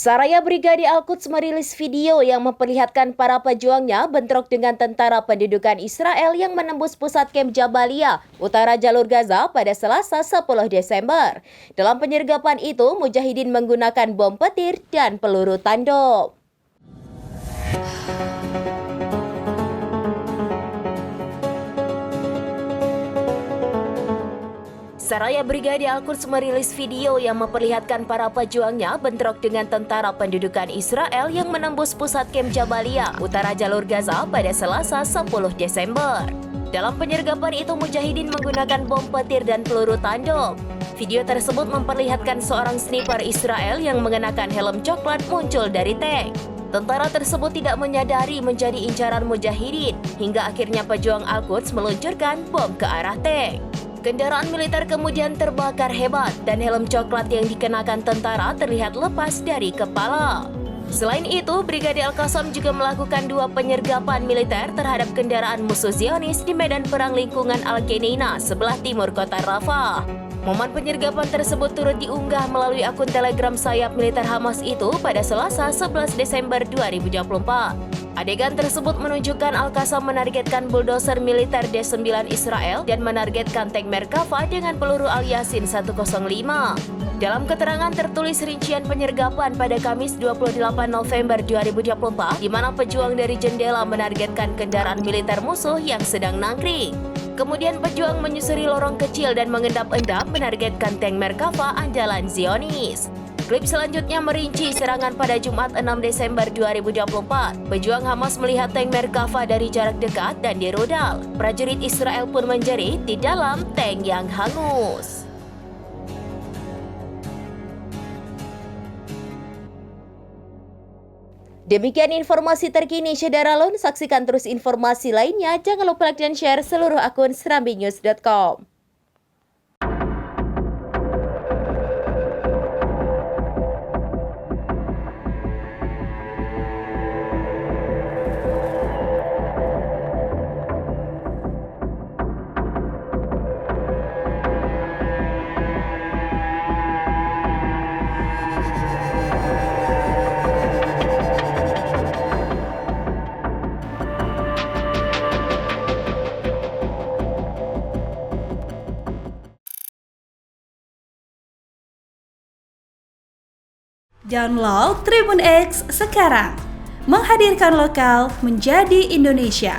Saraya Brigade Al-Quds merilis video yang memperlihatkan para pejuangnya bentrok dengan tentara pendudukan Israel yang menembus pusat kamp Jabalia, utara jalur Gaza pada Selasa 10 Desember. Dalam penyergapan itu, mujahidin menggunakan bom petir dan peluru tanduk. Saraya Brigade Al-Quds merilis video yang memperlihatkan para pejuangnya bentrok dengan tentara pendudukan Israel yang menembus pusat kamp Jabalia, utara jalur Gaza pada Selasa 10 Desember. Dalam penyergapan itu, mujahidin menggunakan bom petir dan peluru tanduk. Video tersebut memperlihatkan seorang sniper Israel yang mengenakan helm coklat muncul dari tank. Tentara tersebut tidak menyadari menjadi incaran mujahidin, hingga akhirnya pejuang Al-Quds meluncurkan bom ke arah tank. Kendaraan militer kemudian terbakar hebat dan helm coklat yang dikenakan tentara terlihat lepas dari kepala. Selain itu, Brigade Al-Qassam juga melakukan 2 penyergapan militer terhadap kendaraan musuh Zionis di medan perang lingkungan Al-Geneina sebelah timur kota Rafah. Momen penyergapan tersebut turut diunggah melalui akun Telegram sayap militer Hamas itu pada Selasa 11 Desember 2024. Adegan tersebut menunjukkan Al-Qassam menargetkan bulldozer militer D9 Israel dan menargetkan tank Merkava dengan peluru Al-Yasin 105. Dalam keterangan tertulis rincian penyergapan pada Kamis 28 November 2024, di mana pejuang dari jendela menargetkan kendaraan militer musuh yang sedang nangkring. Kemudian pejuang menyusuri lorong kecil dan mengendap-endap menargetkan tank Merkava andalan Zionis. Klip selanjutnya merinci serangan pada Jumat 6 Desember 2024. Pejuang Hamas melihat tank Merkava dari jarak dekat dan dirudal. Prajurit Israel pun menjerit di dalam tank yang hangus. Demikian informasi terkini Syederalun. Saksikan terus informasi lainnya. Jangan lupa like dan share seluruh akun serambinews.com. Download Tribun X sekarang, menghadirkan lokal menjadi Indonesia.